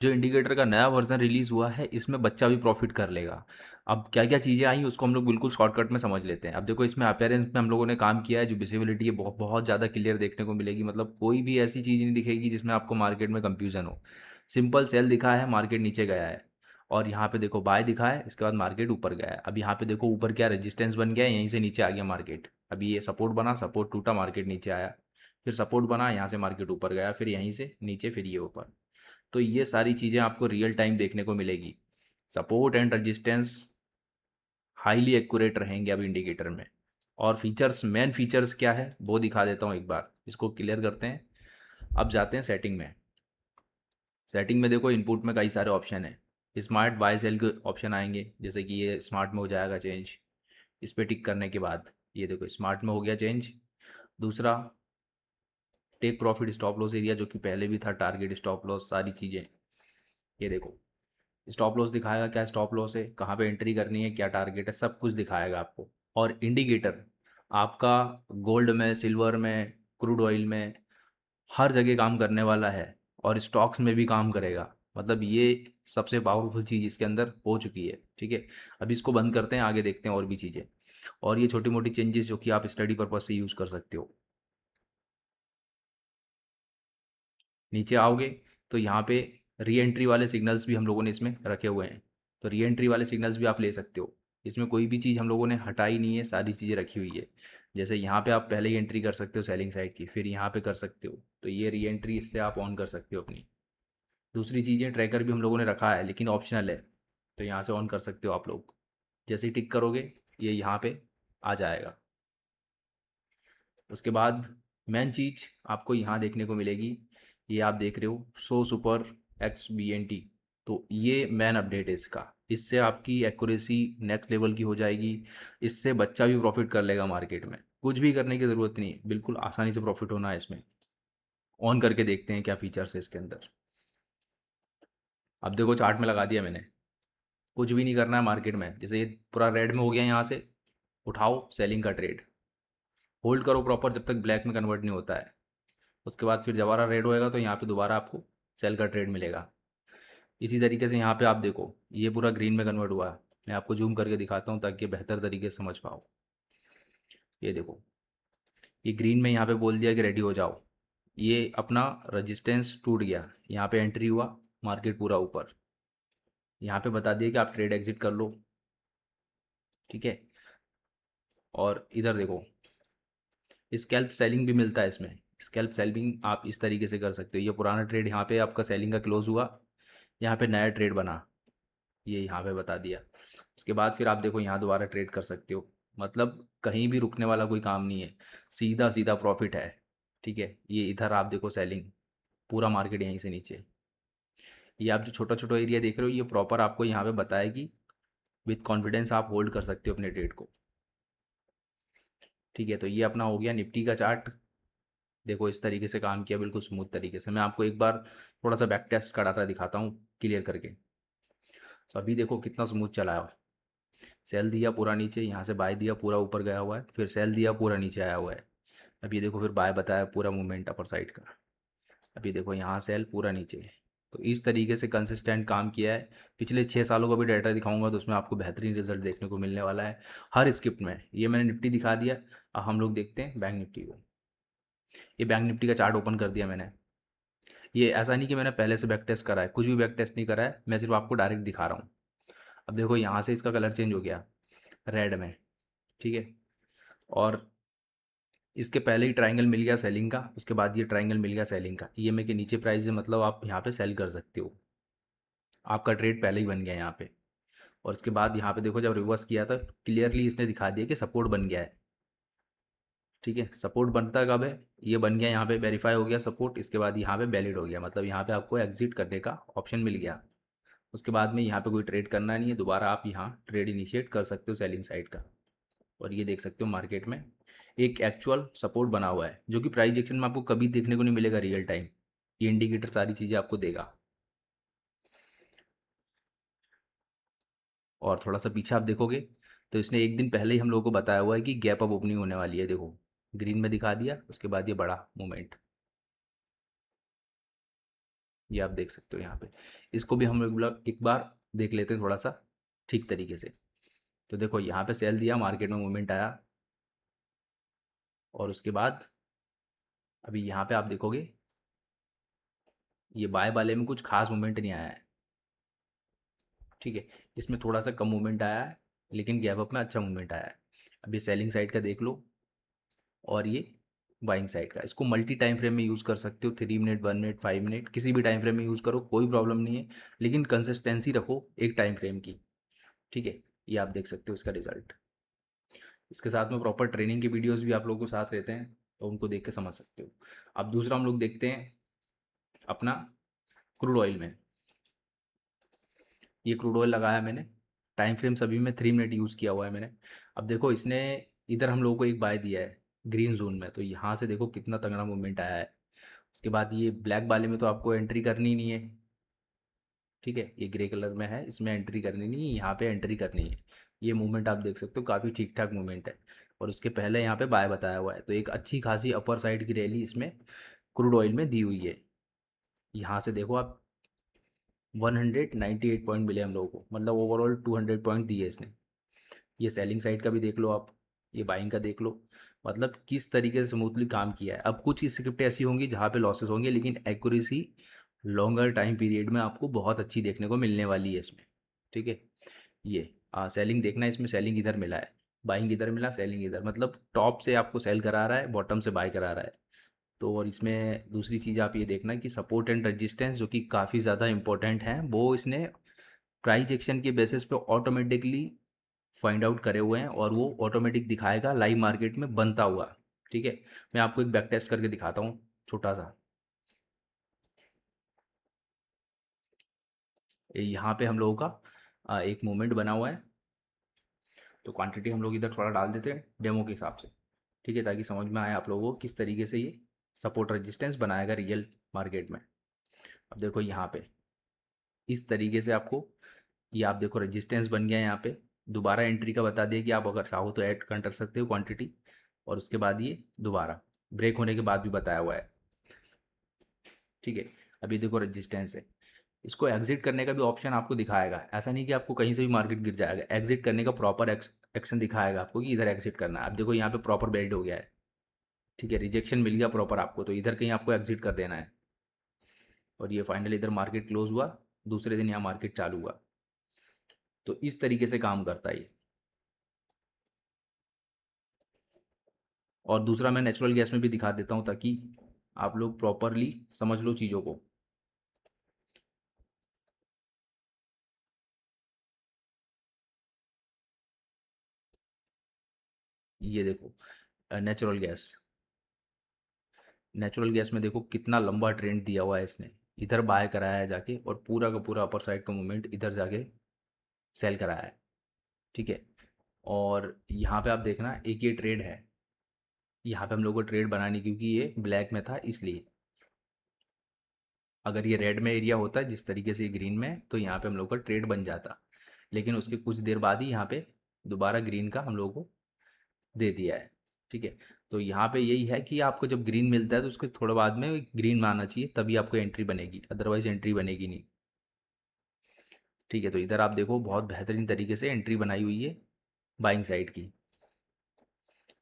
जो इंडिकेटर का नया वर्जन रिलीज़ हुआ है इसमें बच्चा भी प्रॉफिट कर लेगा। अब क्या क्या चीज़ें आई उसको हम लोग बिल्कुल शॉर्टकट में समझ लेते हैं। अब देखो इसमें अपीयरेंस में हम लोगों ने काम किया है, जो विजिबिलिटी है बहुत बहुत ज़्यादा क्लियर देखने को मिलेगी, मतलब कोई भी ऐसी चीज़ नहीं दिखेगी जिसमें आपको मार्केट में कंफ्यूजन हो। सिंपल सेल दिखा है, मार्केट नीचे गया है, और यहाँ पे देखो बाय दिखा है, इसके बाद मार्केट ऊपर गया है। अब यहाँ पे देखो ऊपर क्या रेजिस्टेंस बन गया है, यहीं से नीचे आ गया मार्केट। अभी ये सपोर्ट बना, सपोर्ट टूटा, मार्केट नीचे आया, फिर सपोर्ट बना, यहाँ से मार्केट ऊपर गया, फिर यहीं से नीचे, फिर ये ऊपर। तो ये सारी चीज़ें आपको रियल टाइम देखने को मिलेगी। Support and resistance highly accurate रहेंगे अब इंडिकेटर में। और फीचर्स, मेन फीचर्स क्या है वो दिखा देता हूँ, एक बार इसको क्लियर करते हैं। अब जाते हैं सेटिंग में। सेटिंग में देखो इनपुट में कई सारे ऑप्शन है, स्मार्ट बाय सेल के ऑप्शन आएंगे, जैसे कि ये स्मार्ट में हो जाएगा चेंज। इस पर टिक करने के बाद ये देखो स्मार्ट में हो गया चेंज। दूसरा, take profit stop loss area, जो कि पहले भी था, टारगेट स्टॉप लॉस, सारी चीज़ें। ये देखो स्टॉप लॉस दिखाएगा, क्या स्टॉप लॉस है, कहाँ पे एंट्री करनी है, क्या टारगेट है, सब कुछ दिखाएगा आपको। और इंडिकेटर आपका गोल्ड में, सिल्वर में, क्रूड ऑयल में, हर जगह काम करने वाला है, और स्टॉक्स में भी काम करेगा। मतलब ये सबसे पावरफुल चीज़ इसके अंदर हो चुकी है। ठीक है, अभी इसको बंद करते हैं, आगे देखते हैं और भी चीज़ें। और ये छोटी मोटी चेंजेस जो कि आप स्टडी पर्पज से यूज़ कर सकते हो। नीचे आओगे तो यहाँ पे री एंट्री वाले सिग्नल्स भी हम लोगों ने इसमें रखे हुए हैं, तो री एंट्री वाले सिग्नल्स भी आप ले सकते हो। इसमें कोई भी चीज़ हम लोगों ने हटाई नहीं है, सारी चीज़ें रखी हुई है। जैसे यहाँ पे आप पहले ही एंट्री कर सकते हो सेलिंग साइड की, फिर यहाँ पे कर सकते हो, तो ये री एंट्री इससे आप ऑन कर सकते हो अपनी। दूसरी चीज़ें, ट्रैकर भी हम लोगों ने रखा है लेकिन ऑप्शनल है, तो यहाँ से ऑन कर सकते हो आप लोग। जैसे ही टिक करोगे ये यहाँ पे आ जाएगा। उसके बाद मेन चीज़ आपको यहाँ देखने को मिलेगी, ये आप देख रहे हो so super X B N T. तो ये मेन अपडेट है इसका, इससे आपकी एक्यूरेसी नेक्स्ट लेवल की हो जाएगी। इससे बच्चा भी प्रॉफिट कर लेगा मार्केट में, कुछ भी करने की ज़रूरत नहीं, बिल्कुल आसानी से प्रॉफिट होना है इसमें। ऑन करके देखते हैं क्या फीचर्स है इसके अंदर। अब देखो चार्ट में लगा दिया मैंने, कुछ भी नहीं करना है मार्केट में। जैसे ये पूरा रेड में हो गया, यहाँ से उठाओ सेलिंग का ट्रेड, होल्ड करो प्रॉपर जब तक ब्लैक में कन्वर्ट नहीं होता है। उसके बाद फिर दोबारा रेड होएगा तो यहाँ पे दोबारा आपको सेल का ट्रेड मिलेगा। इसी तरीके से यहाँ पे आप देखो ये पूरा ग्रीन में कन्वर्ट हुआ है। मैं आपको जूम करके दिखाता हूँ ताकि बेहतर तरीके से समझ पाओ। ये देखो ये ग्रीन में यहाँ पे बोल दिया कि रेडी हो जाओ, ये अपना रजिस्टेंस टूट गया, यहाँ पे एंट्री हुआ, मार्केट पूरा ऊपर, यहाँ पे बता दिया कि आप ट्रेड एग्जिट कर लो। ठीक है, और इधर देखो स्कैल्प सेलिंग भी मिलता है इसमें। स्कैल्प सेलिंग आप इस तरीके से कर सकते हो, ये पुराना ट्रेड यहाँ पे आपका सेलिंग का क्लोज हुआ, यहाँ पे नया ट्रेड बना, ये यहाँ पे बता दिया। उसके बाद फिर आप देखो यहाँ दोबारा ट्रेड कर सकते हो। मतलब कहीं भी रुकने वाला कोई काम नहीं है, सीधा सीधा प्रॉफिट है। ठीक है, ये इधर आप देखो सेलिंग, पूरा मार्केट यहीं से नीचे। ये आप जो छोटा छोटा एरिया देख रहे हो ये प्रॉपर आपको यहाँ पे बताएगी, विथ कॉन्फिडेंस आप होल्ड कर सकते हो अपने ट्रेड को। ठीक है, तो ये अपना हो गया निफ्टी का चार्ट। देखो इस तरीके से काम किया, बिल्कुल स्मूथ तरीके से। मैं आपको एक बार थोड़ा सा बैक टेस्ट का डाटा दिखाता हूँ क्लियर करके। तो अभी देखो कितना स्मूथ चला है। सेल दिया पूरा नीचे, यहाँ से बाय दिया पूरा ऊपर गया हुआ है, फिर सेल दिया पूरा नीचे आया हुआ है। अब ये देखो फिर बाय बताया, पूरा मूवमेंट अपर साइड का। अभी देखो यहाँ सेल पूरा नीचे। तो इस तरीके से कंसिस्टेंट काम किया है। पिछले 6 सालों का भी डाटा दिखाऊंगा तो उसमें आपको बेहतरीन रिजल्ट देखने को मिलने वाला है हर स्क्रिप्ट में। ये मैंने निफ्टी दिखा दिया, अब हम लोग देखते हैं बैंक निफ्टी को। ये बैंक निफ्टी का चार्ट ओपन कर दिया मैंने। ये ऐसा नहीं कि मैंने पहले से बैक टेस्ट करा है, कुछ भी बैक टेस्ट नहीं करा है, मैं सिर्फ आपको डायरेक्ट दिखा रहा हूँ। अब देखो यहाँ से इसका कलर चेंज हो गया रेड में। ठीक है, और इसके पहले ही ट्रायंगल मिल गया सेलिंग का, उसके बाद ये ट्रायंगल मिल गया सेलिंग का, ईएमए के नीचे प्राइस है, मतलब आप यहाँ पे सेल कर सकते हो, आपका ट्रेड पहले ही बन गया यहाँ पे। और उसके बाद यहाँ पे देखो जब रिवर्स किया था क्लियरली इसने दिखा दिया कि सपोर्ट बन गया है। ठीक है, सपोर्ट बनता कब है, ये बन गया यहाँ पे, वेरीफाई हो गया सपोर्ट, इसके बाद यहाँ पे वैलिड हो गया, मतलब यहाँ पे आपको एग्जिट करने का ऑप्शन मिल गया। उसके बाद में यहाँ पे कोई ट्रेड करना नहीं है, दोबारा आप यहाँ ट्रेड इनिशिएट कर सकते हो सेलिंग साइड का। और ये देख सकते हो मार्केट में एक एक्चुअल सपोर्ट बना हुआ है, जो कि प्राइस एक्शन में आपको कभी देखने को नहीं मिलेगा रियल टाइम। ये इंडिकेटर सारी चीज़ें आपको देगा। और थोड़ा सा पीछे आप देखोगे तो इसने एक दिन पहले ही हम लोगों को बताया हुआ है कि गैप अप ओपनिंग होने वाली है। देखो ग्रीन में दिखा दिया, उसके बाद ये बड़ा मूवमेंट। ये आप देख सकते हो यहाँ पे। इसको भी हम लोग एक बार देख लेते हैं थोड़ा सा ठीक तरीके से। तो देखो यहाँ पे सेल दिया, मार्केट में मूवमेंट आया, और उसके बाद अभी यहाँ पे आप देखोगे ये बाय वाले में कुछ खास मूवमेंट नहीं आया है, ठीक है। इसमें थोड़ा सा कम मूवमेंट आया है, लेकिन गैप अप में अच्छा मूवमेंट आया है। अभी सेलिंग साइड का देख लो, और ये बाइंग साइड का। इसको मल्टी टाइम फ्रेम में यूज़ कर सकते हो, 3 मिनट, 1 मिनट, 5 मिनट, किसी भी टाइम फ्रेम में यूज़ करो, कोई प्रॉब्लम नहीं है। लेकिन कंसिस्टेंसी रखो एक टाइम फ्रेम की, ठीक है। ये आप देख सकते हो इसका रिजल्ट। इसके साथ में प्रॉपर ट्रेनिंग के वीडियोस भी आप लोगों को साथ रहते हैं, तो उनको देख के समझ सकते हो। अब दूसरा हम लोग देखते हैं अपना क्रूड ऑयल में। ये क्रूड ऑयल लगाया मैंने, टाइम फ्रेम सभी में 3 मिनट यूज़ किया हुआ है मैंने। अब देखो इसने इधर हम लोगों को एक बाय दिया है ग्रीन जोन में, तो यहाँ से देखो कितना तगड़ा मूवमेंट आया है। उसके बाद ये ब्लैक वाले में तो आपको एंट्री करनी ही नहीं है, ठीक है। ये ग्रे कलर में है, इसमें एंट्री करनी नहीं है, यहाँ पे एंट्री करनी है। ये मूवमेंट आप देख सकते हो, काफ़ी ठीक ठाक मूवमेंट है। और उसके पहले यहाँ पे बाय बताया हुआ है, तो एक अच्छी खासी अपर साइड की रैली इसमें क्रूड ऑयल में दी हुई है। यहाँ से देखो आप 198 पॉइंट मिले हम लोगों को, मतलब ओवरऑल 200 पॉइंट दिए इसने। ये सेलिंग साइड का भी देख लो आप, ये बाइंग का देख लो, मतलब किस तरीके से स्मूथली काम किया है। अब कुछ स्क्रिप्ट ऐसी होंगी जहाँ पे लॉसेस होंगे, लेकिन एक्यूरेसी लॉन्गर टाइम पीरियड में आपको बहुत अच्छी देखने को मिलने वाली है इसमें, ठीक है। ये सेलिंग देखना, इसमें सेलिंग इधर मिला है, बाइंग इधर मिला, सेलिंग इधर, मतलब टॉप से आपको सेल करा रहा है, बॉटम से बाय करा रहा है। तो और इसमें दूसरी चीज़ आप ये देखना कि सपोर्ट एंड रेजिस्टेंस जो कि काफ़ी ज़्यादा इंपॉर्टेंट है, वो इसने प्राइस एक्शन के बेसिस पे ऑटोमेटिकली फाइंड आउट करे हुए हैं, और वो ऑटोमेटिक दिखाएगा लाइव मार्केट में बनता हुआ, ठीक है। मैं आपको एक बैक टेस्ट करके दिखाता हूँ छोटा सा। यहाँ पे हम लोगों का एक मूवमेंट बना हुआ है, तो क्वांटिटी हम लोग इधर थोड़ा डाल देते हैं डेमो के हिसाब से, ठीक है, ताकि समझ में आए आप लोगों को किस तरीके से ये सपोर्ट रेजिस्टेंस बनाएगा रियल मार्केट में। अब देखो यहाँ पे इस तरीके से आपको, ये आप देखो रेजिस्टेंस बन गया है यहाँ पे। दोबारा एंट्री का बता दिया कि आप अगर चाहो तो ऐड कर सकते हो क्वांटिटी, और उसके बाद ये दोबारा ब्रेक होने के बाद भी बताया हुआ है, ठीक है। अभी देखो रेजिस्टेंस है, इसको एग्जिट करने का भी ऑप्शन आपको दिखाएगा। ऐसा नहीं कि आपको कहीं से भी मार्केट गिर जाएगा, एग्जिट करने का प्रॉपर एक्शन दिखाएगा आपको कि इधर एग्जिट करना है। आप देखो यहाँ पे प्रॉपर बेल्ट हो गया है, ठीक है, रिजेक्शन मिल गया प्रॉपर आपको, तो इधर कहीं आपको एग्जिट कर देना है। और ये फाइनली इधर मार्केट क्लोज हुआ, दूसरे दिन यहाँ मार्केट चालू हुआ। तो इस तरीके से काम करता है ये। और दूसरा मैं नेचुरल गैस में भी दिखा देता हूँ, ताकि आप लोग प्रॉपरली समझ लो चीज़ों को। ये देखो नेचुरल गैस, नेचुरल गैस में देखो कितना लंबा ट्रेंड दिया हुआ है इसने। इधर बाय कराया है जाके, और पूरा का पूरा अपर साइड का मूवमेंट इधर जाके सेल कराया है, ठीक है। और यहाँ पे आप देखना एक ये ट्रेड है, यहाँ पे हम लोग को ट्रेड बनानी, क्योंकि ये ब्लैक में था इसलिए। अगर ये रेड में एरिया होता जिस तरीके से ये ग्रीन में है, तो यहाँ पे हम लोग का ट्रेड बन जाता। लेकिन उसके कुछ देर बाद ही यहाँ पे दोबारा ग्रीन का हम लोग को दे दिया है, ठीक है। तो यहाँ पे यही है कि आपको जब ग्रीन मिलता है तो उसके थोड़ा बाद में ग्रीन में आना चाहिए, तभी आपको एंट्री बनेगी, अदरवाइज एंट्री बनेगी नहीं, ठीक है। तो इधर आप देखो बहुत बेहतरीन तरीके से एंट्री बनाई हुई है बाइंग साइड की।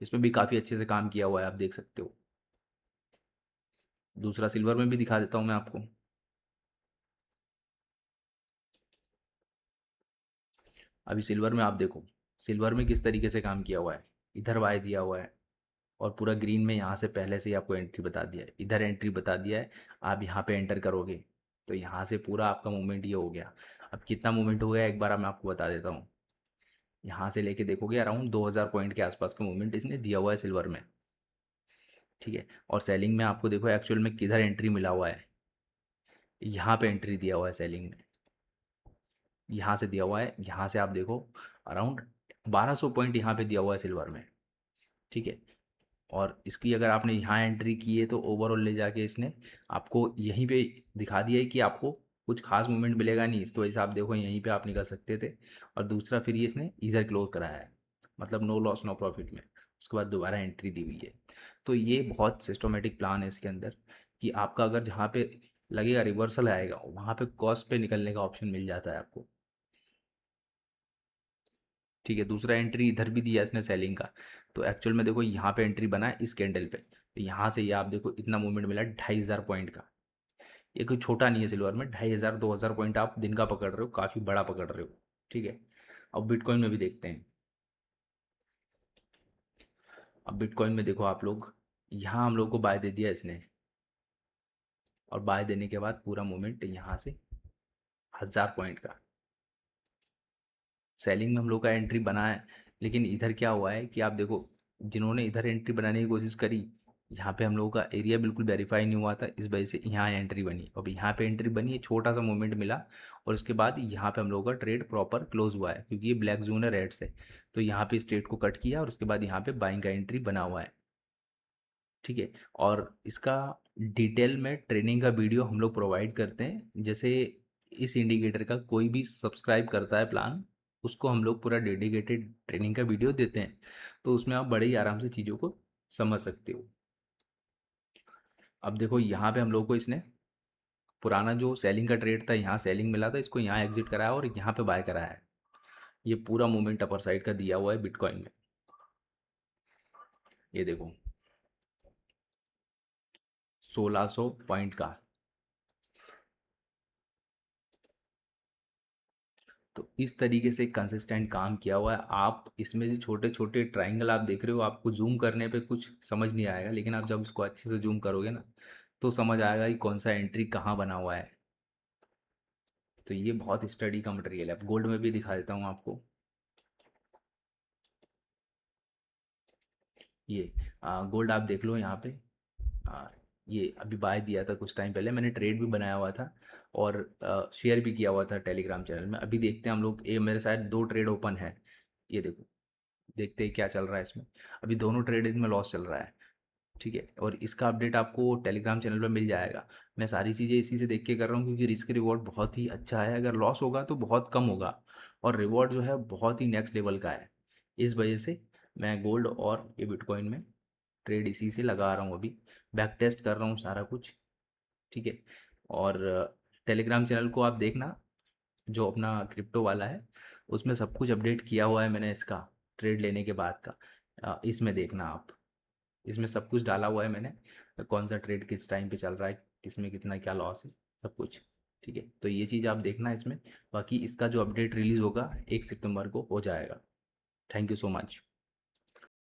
इसमें भी काफ़ी अच्छे से काम किया हुआ है, आप देख सकते हो। दूसरा सिल्वर में भी दिखा देता हूँ मैं आपको। अभी सिल्वर में आप देखो, सिल्वर में किस तरीके से काम किया हुआ है। इधर वाई दिया हुआ है, और पूरा ग्रीन में यहाँ से पहले से ही आपको एंट्री बता दिया है, इधर एंट्री बता दिया है। आप यहाँ पे एंटर करोगे तो यहाँ से पूरा आपका मूवमेंट ये हो गया। अब कितना मूवमेंट हो गया एक बार मैं आपको बता देता हूँ। यहाँ से लेके देखोगे अराउंड 2000 पॉइंट के आसपास का मूवमेंट इसने दिया हुआ है सिल्वर में, ठीक है। और सेलिंग में आपको देखो एक्चुअल में किधर एंट्री मिला हुआ है, यहाँ पे एंट्री दिया हुआ है सेलिंग में, यहाँ से दिया हुआ है। यहाँ से आप देखो अराउंड 1200 पॉइंट यहाँ पे दिया हुआ है सिल्वर में, ठीक है। और इसकी अगर आपने यहाँ एंट्री की है तो ओवरऑल ले जाके इसने आपको यहीं पे दिखा दिया है कि आपको कुछ खास मूवमेंट मिलेगा नहीं, इस तो वजह से आप देखो यहीं पे आप निकल सकते थे। और दूसरा फिर ये इसने इधर क्लोज कराया है, मतलब नो लॉस नो प्रॉफिट में, उसके बाद दोबारा एंट्री दी हुई है। तो ये बहुत सिस्टमेटिक प्लान है इसके अंदर, कि आपका अगर जहाँ पे लगेगा रिवर्सल आएगा, वहाँ पे कॉस्ट पे निकलने का ऑप्शन मिल जाता है आपको। ठीक है, दूसरा एंट्री इधर भी दिया इसने सेलिंग का। तो एक्चुअल में देखो यहाँ पे एंट्री बना है इस कैंडल पे, तो यहाँ से ये आप देखो इतना मूवमेंट मिला 2500 पॉइंट का। ये कोई छोटा नहीं है सिल्वर में, 2500 2000 पॉइंट आप दिन का पकड़ रहे हो, काफ़ी बड़ा पकड़ रहे हो। ठीक है, अब बिटकॉइन में भी देखते हैं। अब बिटकॉइन में देखो आप लोग, यहाँ हम लोग को बाय दे दिया इसने, और बाय देने के बाद पूरा मूवमेंट यहाँ से 1000 पॉइंट का सेलिंग में हम लोग का एंट्री बना है। लेकिन इधर क्या हुआ है कि आप देखो, जिन्होंने इधर एंट्री बनाने की कोशिश करी, यहाँ पे हम लोगों का एरिया बिल्कुल वेरीफाई नहीं हुआ था, इस वजह से यहाँ एंट्री बनी। अब यहाँ पे एंट्री बनी है, छोटा सा मूवमेंट मिला, और उसके बाद यहाँ पे हम लोगों का ट्रेड प्रॉपर क्लोज हुआ है, क्योंकि ये ब्लैक जोन है रेड से। तो यहाँ पे स्ट्रेट को कट किया, और उसके बाद यहाँ पे बाइंग का एंट्री बना हुआ है। ठीक है, और इसका डिटेल में ट्रेनिंग का वीडियो हम लोग प्रोवाइड करते हैं। जैसे इस इंडिकेटर का कोई भी सब्सक्राइब करता है प्लान, उसको हम लोग पूरा डेडिकेटेड ट्रेनिंग का वीडियो देते हैं, तो उसमें आप बड़े ही आराम से चीज़ों को समझ सकते हो। अब देखो यहाँ पे हम लोग को इसने पुराना जो सेलिंग का ट्रेड था, यहाँ सेलिंग मिला था, इसको यहाँ एग्जिट कराया और यहाँ पे बाय कराया है। ये पूरा मूवमेंट अपर साइड का दिया हुआ है बिटकॉइन में, ये देखो 1600 पॉइंट का। तो इस तरीके से कंसिस्टेंट काम किया हुआ है। आप इसमें जो छोटे छोटे ट्राइंगल आप देख रहे हो, आपको जूम करने पे कुछ समझ नहीं आएगा, लेकिन आप जब इसको अच्छे से जूम करोगे ना, तो समझ आएगा कि कौन सा एंट्री कहाँ बना हुआ है। तो ये बहुत स्टडी का मटेरियल है। अब गोल्ड में भी दिखा देता हूँ आपको। ये गोल्ड आप देख लो यहाँ पे। आ, ये अभी बाय दिया था कुछ टाइम पहले, मैंने ट्रेड भी बनाया हुआ था, और शेयर भी किया हुआ था टेलीग्राम चैनल में। अभी देखते हैं हम लोग, ये मेरे साथ 2 ट्रेड ओपन है, ये देखो, देखते हैं क्या चल रहा है इसमें। अभी दोनों ट्रेड में लॉस चल रहा है। ठीक है, और इसका अपडेट आपको टेलीग्राम चैनल पे मिल जाएगा। मैं सारी चीज़ें इसी से देख के कर रहा हूँ, क्योंकि रिस्क रिवॉर्ड बहुत ही अच्छा है। अगर लॉस होगा तो बहुत कम होगा, और रिवॉर्ड जो है बहुत ही नेक्स्ट लेवल का है। इस वजह से मैं गोल्ड और ये बिटकॉइन में ट्रेड इसी से लगा रहा हूँ अभी। बैक टेस्ट कर रहा हूँ सारा कुछ। ठीक है, और टेलीग्राम चैनल को आप देखना, जो अपना क्रिप्टो वाला है, उसमें सब कुछ अपडेट किया हुआ है मैंने इसका, ट्रेड लेने के बाद का। इसमें देखना आप, इसमें सब कुछ डाला हुआ है मैंने, कौन सा ट्रेड किस टाइम पे चल रहा है, किसमें कितना क्या लॉस है, सब कुछ। ठीक है, तो ये चीज़ आप देखना इसमें। बाकी इसका जो अपडेट रिलीज़ होगा 1 सितंबर को हो जाएगा। Thank you so much.